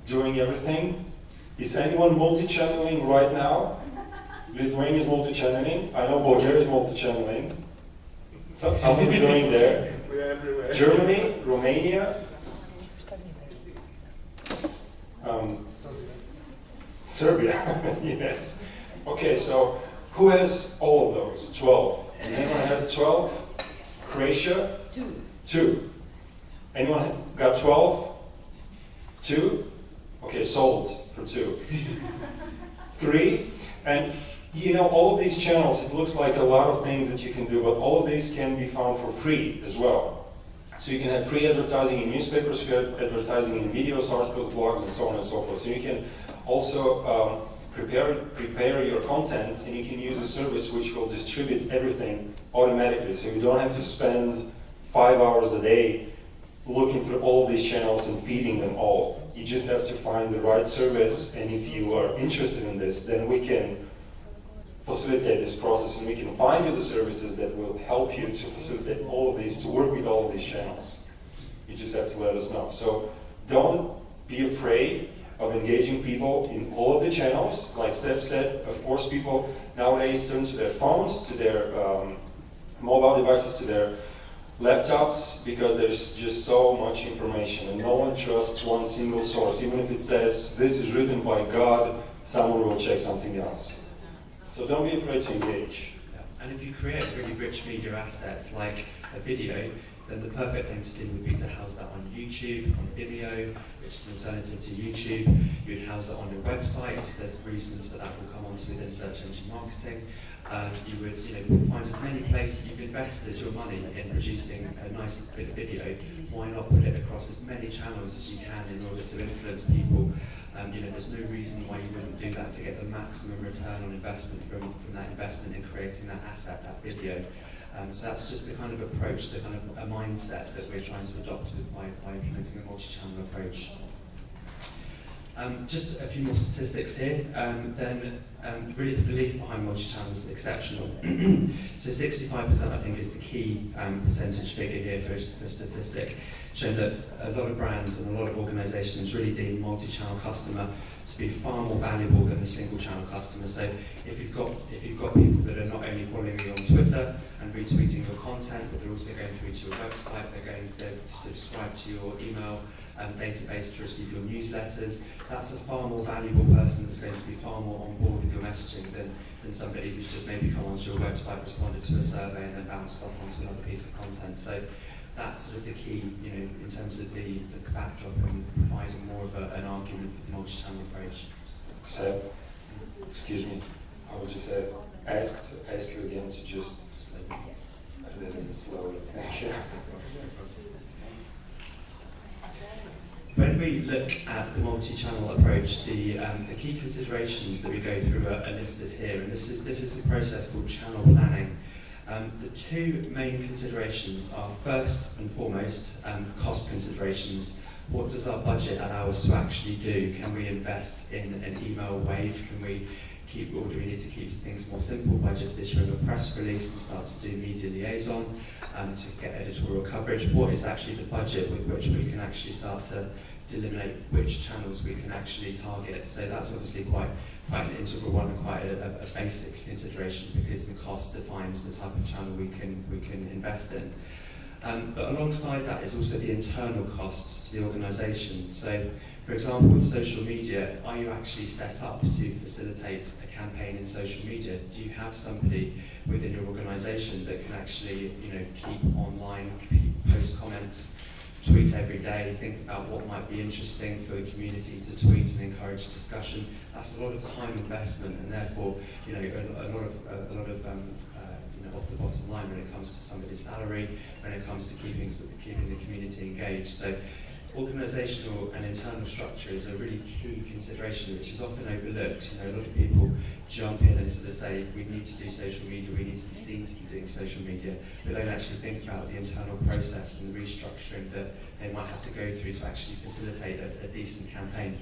doing everything. Is anyone multi-channeling right now? Lithuania is multi-channeling. I know Bulgaria is multi-channeling. Someone's doing there. We are everywhere. Germany, Romania, Serbia, yes. Okay, so who has all of those? 12. Anyone has 12? Croatia? 2. 2. Anyone got 12? 2? Okay, sold for 2. 3. And you know, all of these channels, it looks like a lot of things that you can do, but all of these can be found for free as well. So you can have free advertising in newspapers, free advertising in videos, articles, blogs, and so on and so forth. So you can also prepare your content, and you can use a service which will distribute everything automatically. So you don't have to spend 5 hours a day looking through all of these channels and feeding them all. You just have to find the right service, and if you are interested in this, then we can facilitate this process, and we can find you the services that will help you to facilitate all of these, to work with all of these channels. You just have to let us know. So don't be afraid of engaging people in all of the channels. Like Steph said, of course people nowadays turn to their phones, to their mobile devices, to their laptops, because there's just so much information and no one trusts one single source. Even if it says this is written by God, someone will check something else. So don't be afraid to engage. Yeah. And if you create really rich media assets like a video, then the perfect thing to do would be to house that on YouTube, on Vimeo, which is an alternative to YouTube. You'd house it on your website. There's reasons for that we'll come on to within search engine marketing. You would find as many places you've invested your money in producing a nice bit of video. Why not put it across as many channels as you can in order to influence people? There's no reason why you wouldn't do that to get the maximum return on investment from that investment in creating that asset, that video. So that's just the kind of approach, the kind of a mindset that we're trying to adopt by implementing a multi-channel approach. Just a few more statistics here. Really the belief behind multi-channel is exceptional. So 65% I think is the key percentage figure here for a statistic, showing that a lot of brands and a lot of organisations really deem multi-channel customer to be far more valuable than the single-channel customer. So if you've got people that are not only following you on Twitter and retweeting your content, but they're also going through to your website, they're subscribed to your email database to receive your newsletters, that's a far more valuable person that's going to be far more on board with your messaging than somebody who's just maybe come onto your website, responded to a survey, and then bounced off onto another piece of content. So that's sort of the key, in terms of the backdrop and providing more of an argument for the multi-channel approach. So, excuse me, I would just ask you again to just a little bit slowly. Thank you. When we look at the multi-channel approach, the key considerations that we go through are listed here, and this is a process called channel planning. The two main considerations are, first and foremost, cost considerations. What does our budget allow us to actually do? Can we invest in an email wave? Can we or do we need to keep things more simple by just issuing a press release and start to do media liaison to get editorial coverage? What is actually the budget with which we can actually start to delineate which channels we can actually target? So that's obviously quite an integral one and quite a basic consideration, because the cost defines the type of channel we can invest in. But alongside that is also the internal cost to the organisation. So, for example, with social media, are you actually set up to facilitate a campaign in social media? Do you have somebody within your organisation that can actually, keep online, post comments, tweet every day, think about what might be interesting for the community to tweet and encourage discussion? That's a lot of time investment, and therefore, a lot of off the bottom line when it comes to somebody's salary, when it comes to keeping the community engaged. So organisational and internal structure is a really key consideration, which is often overlooked. A lot of people jump in and sort of say, we need to do social media, we need to be seen to be doing social media, but don't actually think about the internal process and the restructuring that they might have to go through to actually facilitate a decent campaign.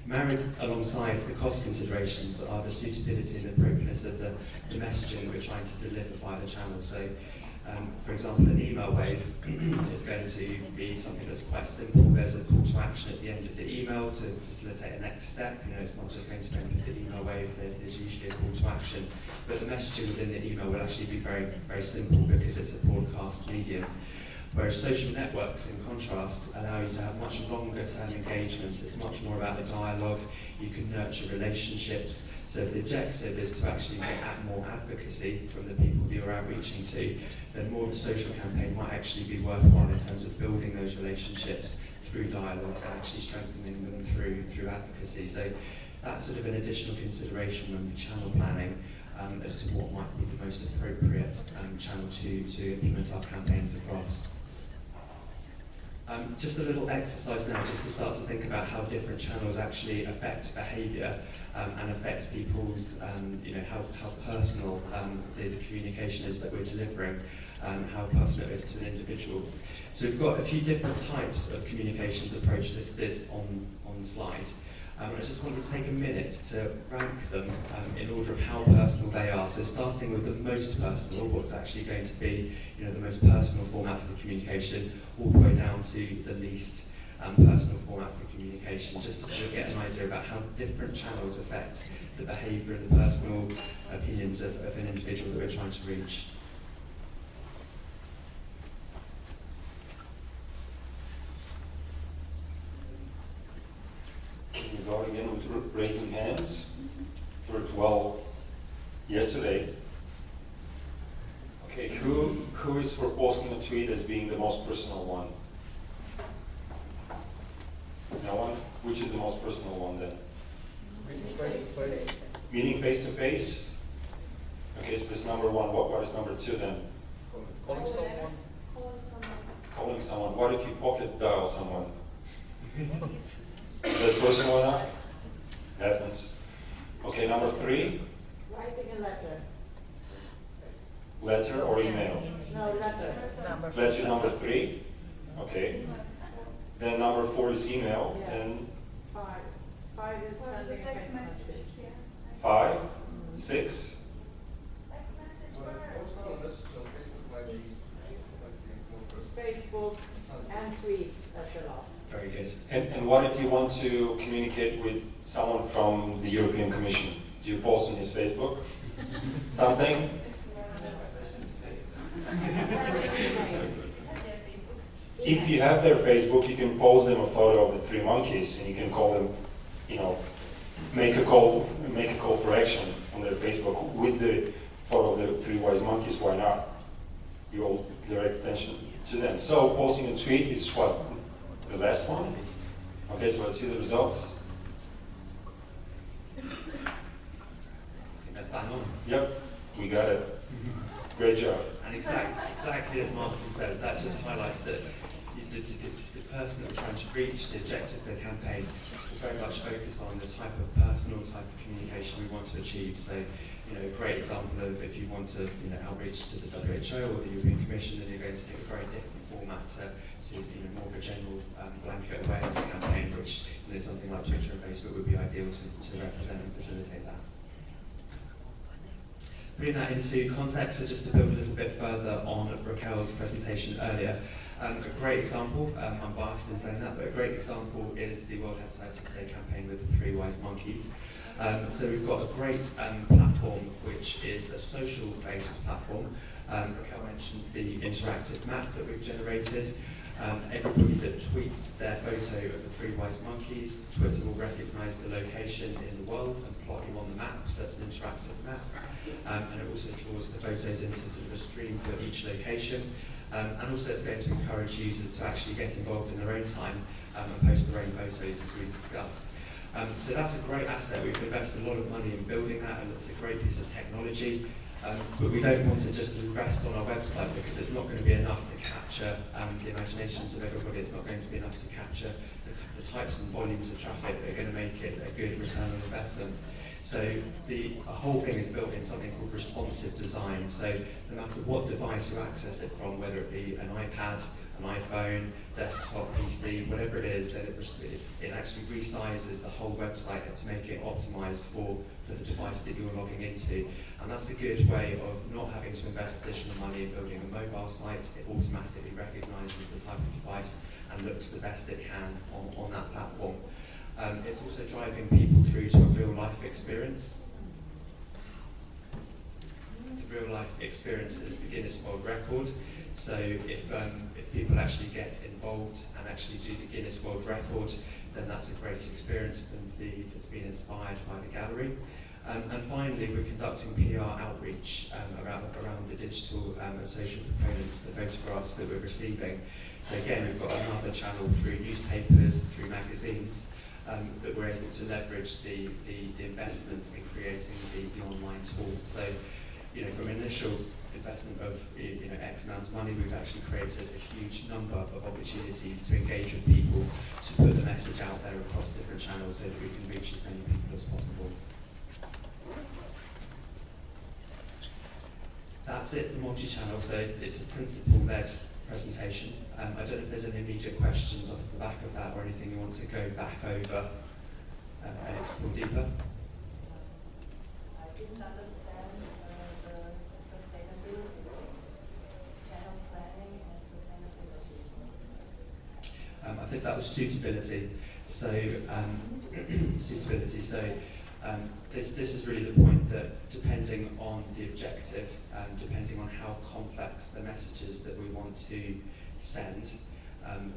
Married alongside the cost considerations are the suitability and appropriateness of the messaging that we're trying to deliver via the channel. So For example, an email wave is going to be something that's quite simple. There's a call to action at the end of the email to facilitate a next step. It's not just going to be the email wave, there's usually a call to action. But the messaging within the email will actually be very, very simple because it's a broadcast medium. Whereas social networks, in contrast, allow you to have much longer term engagement. It's much more about the dialogue. You can nurture relationships. So if the objective is to actually get at more advocacy from the people that you're outreaching to, then more of a social campaign might actually be worthwhile in terms of building those relationships through dialogue and actually strengthening them through advocacy. So that's sort of an additional consideration when we're channel planning as to what might be the most appropriate channel to implement our campaigns across. Just a little exercise now, just to start to think about how different channels actually affect behaviour and affect people's, how personal the communication is that we're delivering, how personal it is to an individual. So we've got a few different types of communications approach listed on the slide. I just wanted to take a minute to rank them in order of how personal they are. So starting with the most personal, what's actually going to be the most personal format for the communication, all the way down to the least personal format for communication, just to sort of get an idea about how different channels affect the behaviour and the personal opinions of an individual that we're trying to reach. Can you vote again with raising hands? Worked well yesterday. Okay, who is for posting a tweet as being the most personal one? No one? Which is the most personal one then? Meeting face-to-face. Meeting face-to-face? Okay, so this number one. What is number two then? Calling someone. Calling someone. What if you pocket dial someone? Is that personal enough? Happens. Okay, number three. Writing a letter. Letter or email? No, letter. Letter is number three. Okay. Then number four is email. Yeah. Then 5 is sending a text message. 5, 6. Facebook and tweets at the last. Very good. And what if you want to communicate with someone from the European Commission? Do you post on his Facebook something? If you have their Facebook, you can post them a photo of the 3 monkeys, and you can call them, make a call for action on their Facebook with the photo of the 3 wise monkeys. Why not? You'll direct attention to them. So posting a tweet is what? The last one? Okay, so let's see the results. That's bang on. Yep, we got it. Great job. And exactly as Martin says, that just highlights that the person that we're trying to reach, the objective of the campaign, will very much focus on the type of personal type of communication we want to achieve. So, a great example of if you want to outreach to the WHO or the European Commission, then you're going to take a very different format to more of a general blanket awareness campaign, which something like Twitter and Facebook would be ideal to represent and facilitate that. Putting that into context, so just to build a little bit further on Raquel's presentation earlier, a great example, I'm biased in saying that, but a great example is the World Hepatitis Day campaign with the 3 wise monkeys. So we've got a great platform which is a social-based platform. Raquel mentioned the interactive map that we've generated. Everybody that tweets their photo of the 3 wise monkeys, Twitter will recognise the location in the world and plot you on the map, so that's an interactive map. And it also draws the photos into sort of a stream for each location. And also it's going to encourage users to actually get involved in their own time and post their own photos, as we've discussed. So that's a great asset. We've invested a lot of money in building that, and it's a great piece of technology. But we don't want it just to rest on our website, because it's not going to be enough to capture the imaginations of everybody. It's not going to be enough to capture the types and volumes of traffic that are going to make it a good return on investment. So So the whole thing is built in something called responsive design. So no matter what device you access it from, whether it be an iPad, an iPhone, desktop, PC, whatever it is, then it actually resizes the whole website to make it optimized for the device that you're logging into. And that's a good way of not having to invest additional money in building a mobile site. It automatically recognizes the type of device and looks the best it can on that platform. It's also driving people through to a real-life experience. The real-life experience is the Guinness World Record. So if people actually get involved and actually do the Guinness World Record, then that's a great experience that's been inspired by the gallery. And finally, we're conducting PR outreach around the digital and social components, the photographs that we're receiving. So again, we've got another channel through newspapers, through magazines, that we're able to leverage the investment in creating the online tool. So, from initial investment of X amount of money, we've actually created a huge number of opportunities to engage with people, to put the message out there across different channels so that we can reach as many people as possible. That's it for multi-channel, so it's a principle-led presentation. I don't know if there's any immediate questions off the back of that or anything you want to go back over and explore deeper. I didn't understand the sustainability, channel planning and sustainability. I think that was suitability. So suitability. So this is really the point that depending on the objective, depending on how complex the messages that we want to send,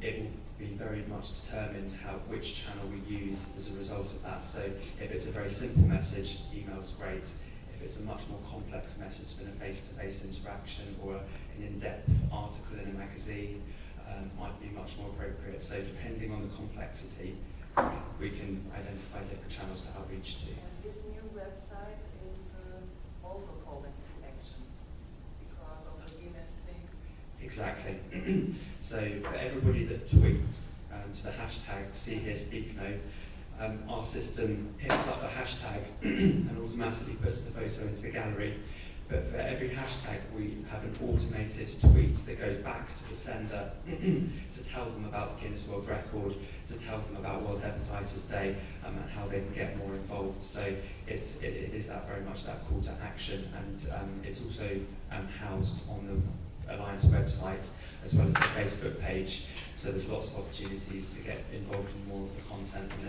it will be very much determined which channel we use as a result of that. So if it's a very simple message, email's great. If it's a much more complex message than a face-to-face interaction or an in-depth article in a magazine, might be much more appropriate. So depending on the complexity, we can identify different channels to outreach to. And this new website is also calling to action because of the Guinness thing. Exactly. So for everybody that tweets to the hashtag #SeeHereSpeakNo, our system picks up the hashtag and automatically puts the photo into the gallery. But for every hashtag, we have an automated tweet that goes back to the sender to tell them about the Guinness World Record, to tell them about World Hepatitis Day, and how they can get more involved. So it is that very much that call to action, and it's also housed on the Alliance website as well as the Facebook page. So there's lots of opportunities to get involved in more of the content, and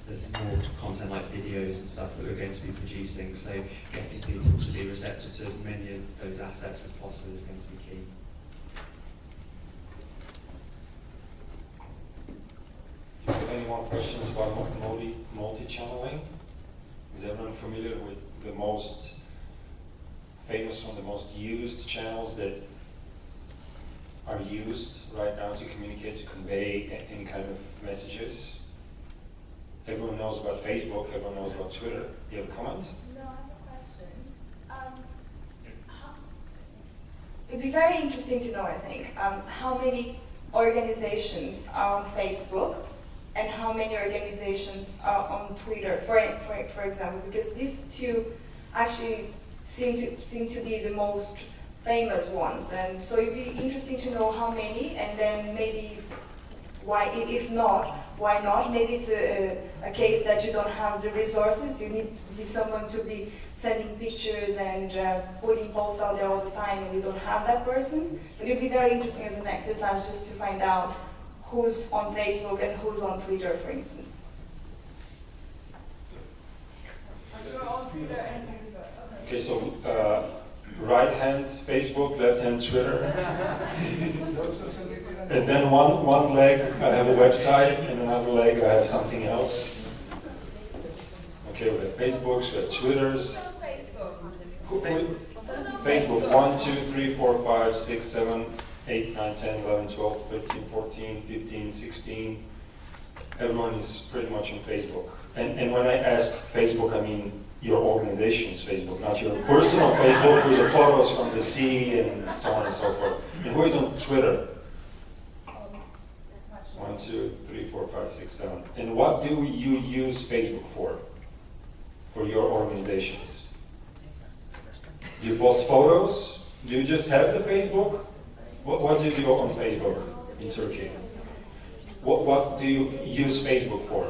there's more content like videos and stuff that we're going to be producing, so getting people to be receptive to as many of those assets as possible is going to be key. Do you have any more questions about multi-channeling? Is everyone familiar with the most famous one, the most used channels that are used right now to communicate, to convey any kind of messages? Everyone knows about Facebook, everyone knows about Twitter. You have a comment? No, I have a question. It'd be very interesting to know, I think, how many organizations are on Facebook and how many organizations are on Twitter, for example, because these two actually seem to be the most famous ones, and so it'd be interesting to know how many, and then maybe why, if not, why not? Maybe it's a case that you don't have the resources, you need to be someone to be sending pictures and putting posts out there all the time, and you don't have that person. It would be very interesting as an exercise just to find out who's on Facebook and who's on Twitter, for instance. You're on Twitter and Facebook. Okay, so right hand Facebook, left hand Twitter. And then one leg I have a website, and another leg I have something else. Okay, we have Facebooks, we have Twitters. Facebook 1, 2, 3, 4, 5, 6, 7, 8, 9, 10, 11, 12, 13, 14, 15, 16. Everyone is pretty much on Facebook. And when I ask Facebook, I mean your organization's Facebook, not your personal Facebook with the photos from the sea and so on and so forth. And who is on Twitter? 1, 2, 3, 4, 5, 6, 7. And what do you use Facebook for? for your organizations? Do you post photos? Do you just have the Facebook? What do you do on Facebook in Turkey? What do you use Facebook for?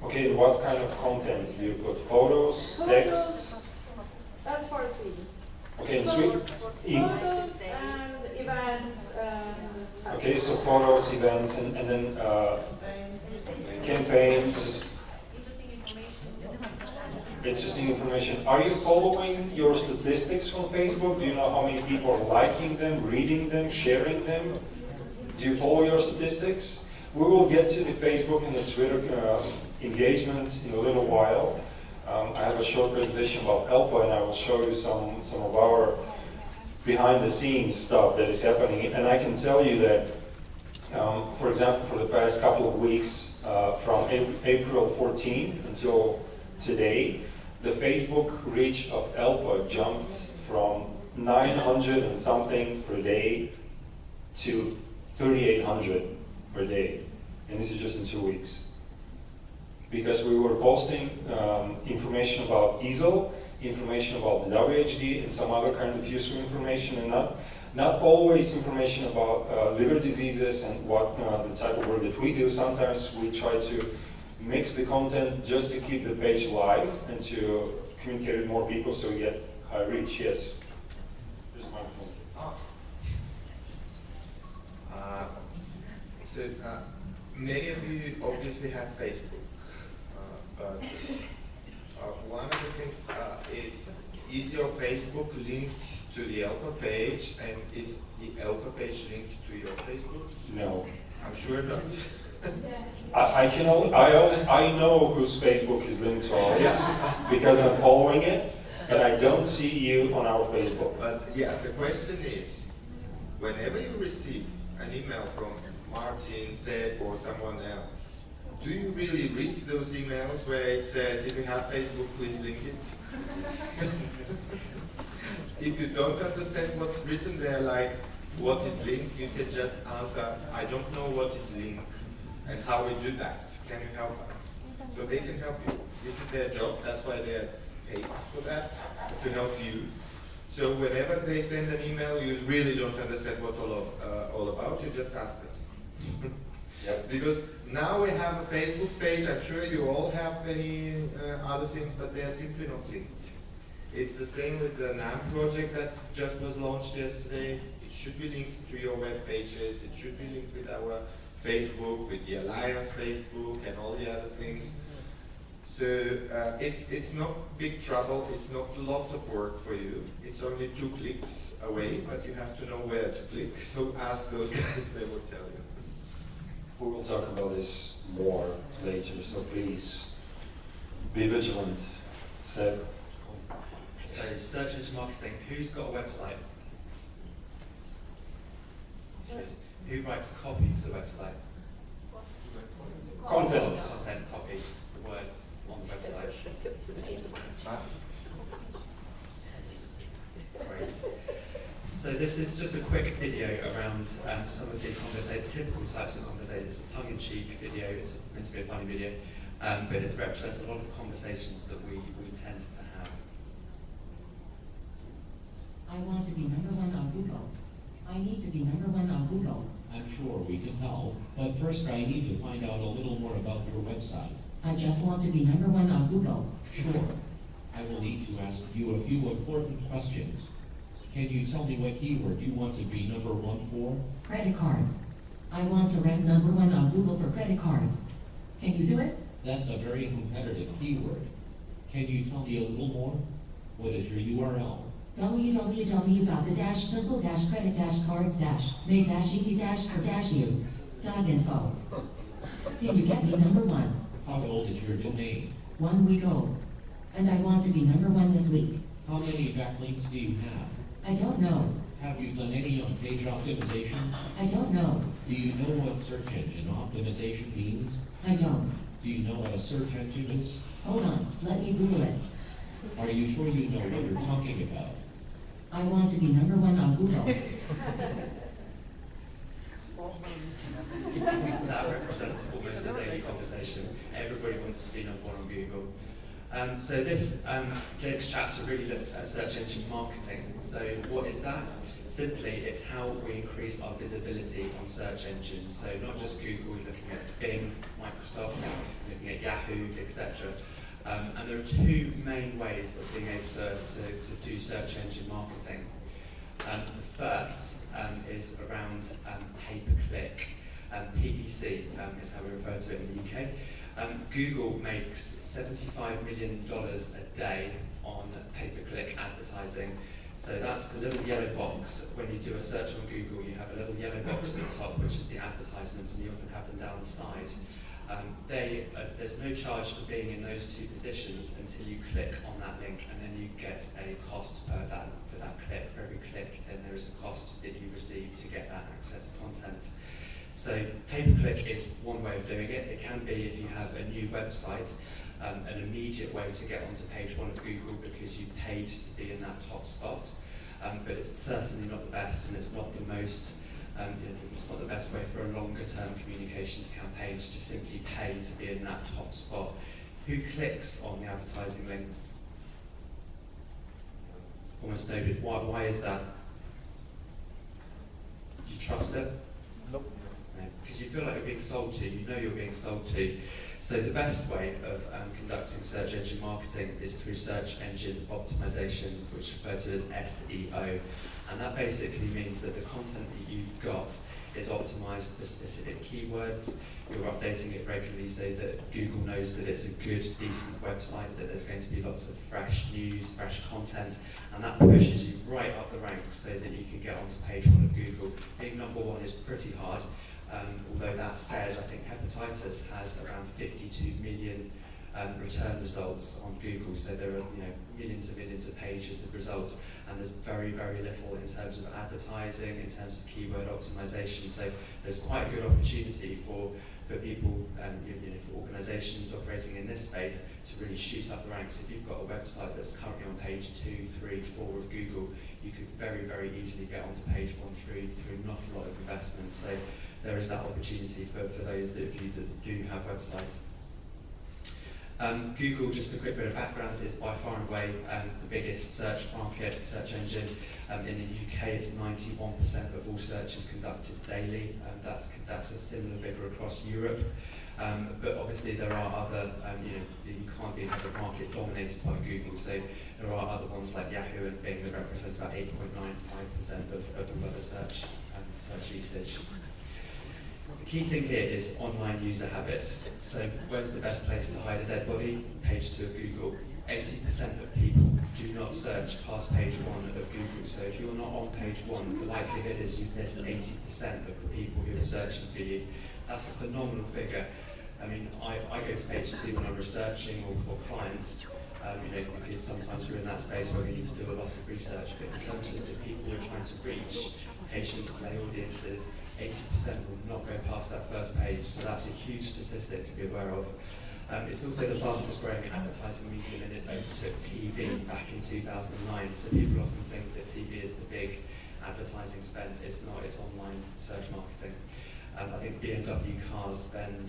Okay, and what kind of content? Do you put photos, text? That's for Sweden. Okay, in Sweden? Photos and events. Okay, so photos, events, and then campaigns. Interesting information. Are you following your statistics on Facebook? Do you know how many people are liking them, reading them, sharing them? Do you follow your statistics? We will get to the Facebook and the Twitter engagement in a little while. I have a short presentation about ELPA, and I will show you some of our behind-the-scenes stuff that is happening. And I can tell you that, for example, for the past couple of weeks, from April 14th until today, the Facebook reach of ELPA jumped from 900 and something per day to 3,800 per day. And this is just in 2 weeks. Because we were posting information about EASL, information about the WHD, and some other kind of useful information, and not always information about liver diseases and what the type of work that we do. Sometimes we try to mix the content just to keep the page live and to communicate with more people so we get high reach. Yes? There's a microphone. Many of you obviously have Facebook, but one of the things is your Facebook linked to the ELPA page, and is the ELPA page linked to your Facebook? No. I'm sure not. I know whose Facebook is linked to ours because I'm following it, but I don't see you on our Facebook. But yeah, the question is, whenever you receive an email from Martin, Seb, or someone else, do you really read those emails where it says, if you have Facebook, please link it? If you don't understand what's written there, like what is linked, you can just answer, I don't know what is linked and how we do that. Can you help us? So they can help you. This is their job, that's why they're paid for that, to help you. So whenever they send an email, you really don't understand what's all about, you just ask them. Yep. Because now we have a Facebook page, I'm sure you all have many other things, but they're simply not linked. It's the same with the NAM project that just was launched yesterday. It should be linked to your web pages, it should be linked with our Facebook, with the Alliance Facebook, and all the other things. So it's not big trouble, it's not lots of work for you. It's only 2 clicks away, but you have to know where to click. So ask those guys, they will tell you. We will talk about this more later, so please be vigilant. Seb. So, search engine marketing. Who's got a website? Good. Who writes a copy for the website? Content. Content copy, the words on the website. Great. So this is just a quick video around some of the typical types of conversations. It's a tongue-in-cheek video, it's meant to be a funny video, but it represents a lot of the conversations that we tend to have. I want to be #1 on Google. I need to be #1 on Google. I'm sure we can help, but first I need to find out a little more about your website. I just want to be #1 on Google. Sure. I will need to ask you a few important questions. Can you tell me what keyword you want to be #1 for? Credit cards. I want to rank #1 on Google for credit cards. Can you do it? That's a very competitive keyword. Can you tell me a little more? What is your URL? www.the-simple-credit-cards-made-easy-for-u.info. Can you get me #1? How old is your domain? 1 week old. And I want to be #1 this week. How many backlinks do you have? I don't know. Have you done any on page optimization? I don't know. Do you know what search engine optimization means? I don't. Do you know what a search engine is? Hold on. Let me Google it. Are you sure you know what you're talking about? I want to be #1 on Google. That represents almost a daily conversation. Everybody wants to be number one on Google. So this next chapter really looks at search engine marketing. So what is that? Simply, it's how we increase our visibility on search engines. So not just Google, looking at Bing, Microsoft, looking at Yahoo, etc. And there are two main ways of being able to do search engine marketing. The first is around pay-per-click. PPC is how we refer to it in the UK. Google makes $75 million a day on pay-per-click advertising. So that's the little yellow box. When you do a search on Google, you have a little yellow box at the top, which is the advertisements, and you often have them down the side. There's no charge for being in those two positions until you click on that link, and then you get a cost for that click. For every click, then there is a cost that you receive to get that access content. So pay-per-click is one way of doing it. It can be if you have a new website, an immediate way to get onto page one of Google because you paid to be in that top spot. But it's certainly not the best, and it's not the most. It's not the best way for a longer-term communications campaign to just simply pay to be in that top spot. Who clicks on the advertising links? Almost nobody. Why is that? Do you trust it? Nope. Because you feel like you're being sold to, you know you're being sold to. So the best way of conducting search engine marketing is through search engine optimization, which is referred to as SEO. And that basically means that the content that you've got is optimized for specific keywords. You're updating it regularly so that Google knows that it's a good, decent website, that there's going to be lots of fresh news, fresh content, and that pushes you right up the ranks so that you can get onto page one of Google. Being number one is pretty hard. Although that said, I think Hepatitis has around 52 million return results on Google, so there are millions and millions of pages of results, and there's very, very little in terms of advertising, in terms of keyword optimization. So there's quite a good opportunity for people, for organisations operating in this space to really shoot up the ranks. If you've got a website that's currently on page 2, 3, 4 of Google, you could very, very easily get onto page 1 through not a lot of investment. So there is that opportunity for those of you that do have websites. Google, just a quick bit of background, is by far and away the biggest search engine. In the UK, it's 91% of all searches conducted daily. That's a similar figure across Europe. But obviously there are other, you can't be in a market dominated by Google, so there are other ones like Yahoo and Bing that represent about 8.95% of all other search usage. The key thing here is online user habits. So where's the best place to hide a dead body? Page 2 of Google. 80% of people do not search past page 1 of Google. So if you're not on page 1, the likelihood is you've missed 80% of the people who are searching for you. That's a phenomenal figure. I mean, I go to page 2 when I'm researching or for clients, because sometimes we're in that space where we need to do a lot of research. But in terms of the people we're trying to reach, patients, lay audiences, 80% will not go past that first page, so that's a huge statistic to be aware of. It's also the fastest growing advertising medium, and it overtook TV back in 2009, so people often think that TV is the big advertising spend. It's not, it's online search marketing. I think BMW cars spend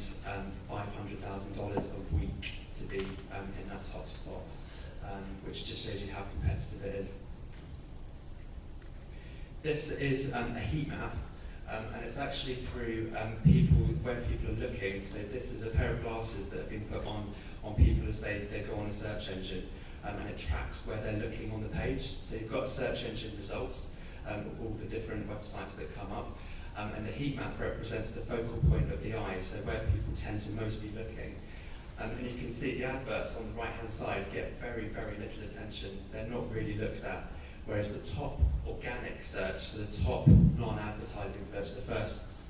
$500,000 a week to be in that top spot, which just shows you how competitive it is. This is a heat map. And it's actually through when people are looking. So this is a pair of glasses that have been put on people as they go on a search engine, and it tracks where they're looking on the page. So you've got search engine results of all the different websites that come up, and the heat map represents the focal point of the eye, so where people tend to most be looking. And you can see the adverts on the right-hand side get very, very little attention. They're not really looked at. Whereas the top organic search, so the top non-advertising search, the first,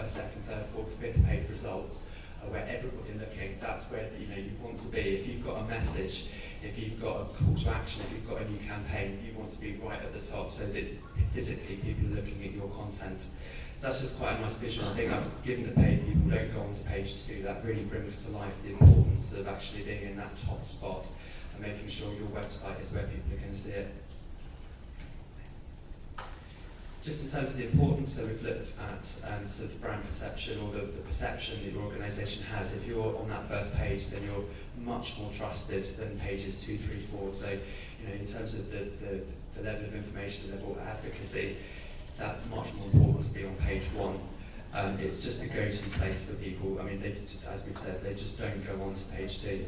second, third, fourth, fifth page results, are where everybody are looking. That's where you want to be. If you've got a message, if you've got a call to action, if you've got a new campaign, you want to be right at the top so that physically people are looking at your content. So that's just quite a nice visual. I think given that paid people don't go onto page 2, that really brings to life the importance of actually being in that top spot and making sure your website is where people can see it. Just in terms of the importance, so we've looked at sort of the brand perception or the perception that your organisation has. If you're on that first page, then you're much more trusted than pages 2, 3, 4. So, you know, in terms of the level of information, the level of advocacy, that's much more important to be on page 1. It's just the go-to place for people. I mean, they, as we've said, they just don't go on to page 2.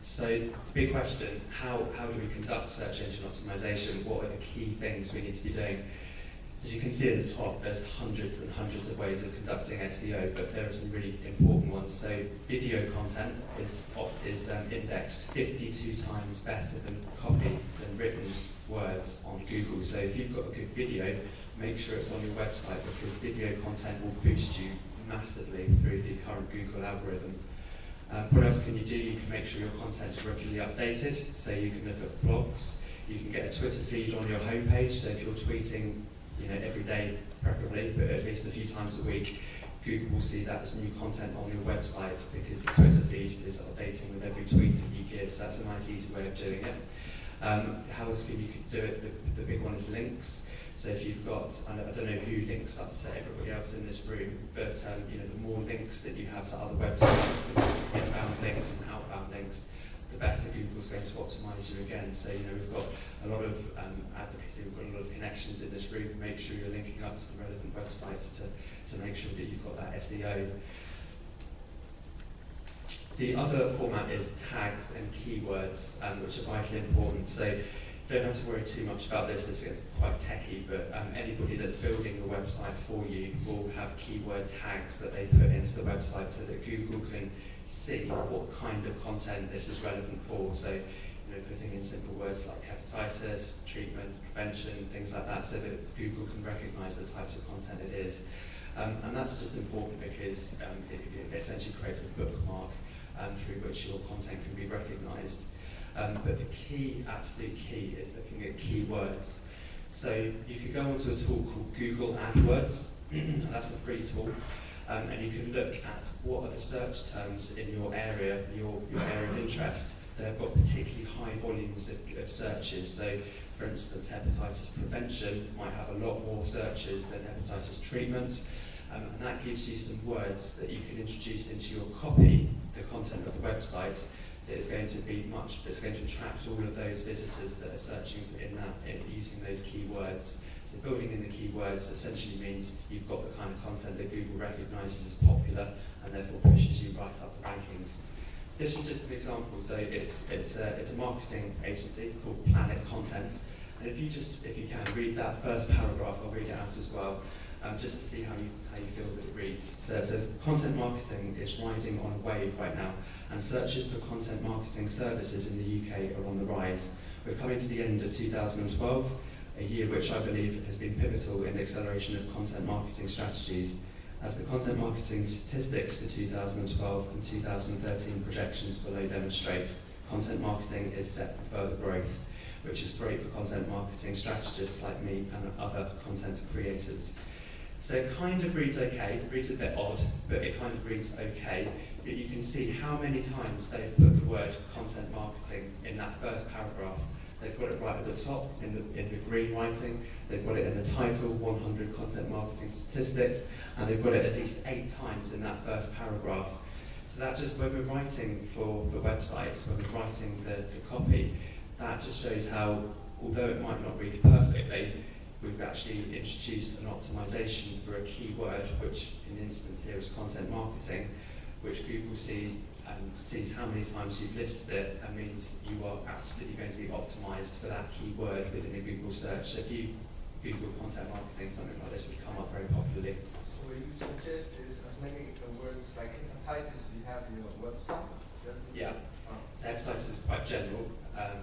So the big question, how do we conduct search engine optimization? What are the key things we need to be doing? As you can see at the top, there's hundreds and hundreds of ways of conducting SEO, but there are some really important ones. So video content is indexed 52 times better than copy, than written words on Google. So if you've got a good video, make sure it's on your website, because video content will boost you massively through the current Google algorithm. What else can you do? You can make sure your content is regularly updated. So you can look at blogs. You can get a Twitter feed on your homepage. So if you're tweeting, you know, every day, preferably, but at least a few times a week, Google will see that as new content on your website, because the Twitter feed is updating with every tweet that you give. So that's a nice, easy way of doing it. How else can you do it? The big one is links. So if you've got, I don't know who links up to everybody else in this room, but you know, the more links that you have to other websites, the more inbound links and outbound links, the better Google's going to optimize you again. So, you know, we've got a lot of advocacy, we've got a lot of connections in this room. Make sure you're linking up to the relevant websites to make sure that you've got that SEO. The other format is tags and keywords, which are vitally important. So don't have to worry too much about this. This is quite techy, but anybody that's building your website for you will have keyword tags that they put into the website so that Google can see what kind of content this is relevant for. So, you know, putting in simple words like hepatitis, treatment, prevention, things like that, so that Google can recognize the types of content it is. And that's just important because it essentially creates a bookmark through which your content can be recognized. But the key, absolute key, is looking at keywords. So you could go onto a tool called Google AdWords, and that's a free tool, and you can look at what are the search terms in your area, your area of interest. They've got particularly high volumes of searches. So, for instance, hepatitis prevention might have a lot more searches than hepatitis treatment, and that gives you some words that you can introduce into your copy, the content of the website. It's going to be that's going to attract all of those visitors that are searching using those keywords. So building in the keywords essentially means you've got the kind of content that Google recognises as popular and therefore pushes you right up the rankings. This is just an example. So it's a marketing agency called Planet Content, and if you can read that first paragraph, I'll read it out as well. Just to see how you feel that it reads. So it says, content marketing is riding on a wave right now, and searches for content marketing services in the UK are on the rise. We're coming to the end of 2012, a year which I believe has been pivotal in the acceleration of content marketing strategies. As the content marketing statistics for 2012 and 2013 projections below demonstrate, content marketing is set for further growth, which is great for content marketing strategists like me and other content creators. So it kind of reads okay, reads a bit odd, but it kind of reads okay. But you can see how many times they've put the word content marketing in that first paragraph. They've got it right at the top in the green writing, they've got it in the title, 100 content marketing statistics, and they've got it at least 8 times in that first paragraph. So that just, when we're writing for websites, when we're writing the copy, that just shows how, although it might not read perfectly, we've actually introduced an optimization for a keyword, which in the instance here is content marketing, which Google sees and sees how many times you've listed it, and means you are absolutely going to be optimized for that keyword within a Google search. So if you Google content marketing, something like this would come up very popularly. So what you suggest is as many words like hepatitis you have in your website? Yeah. So hepatitis is quite general,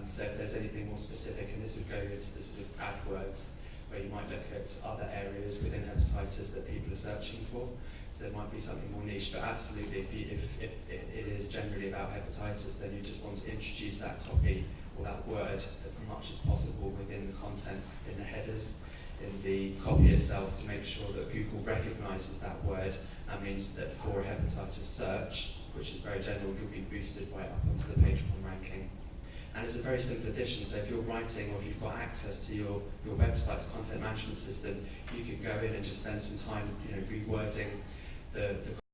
so if there's anything more specific, and this would go into the sort of AdWords, where you might look at other areas within hepatitis that people are searching for. So there might be something more niche, but absolutely, if it is generally about hepatitis, then you just want to introduce that copy or that word as much as possible within the content, in the headers, in the copy itself, to make sure that Google recognises that word. That means that for a hepatitis search, which is very general, you'll be boosted right up onto the page 1 ranking. And it's a very simple addition, so if you're writing or if you've got access to your website's content management system, you could go in and just spend some time, rewording the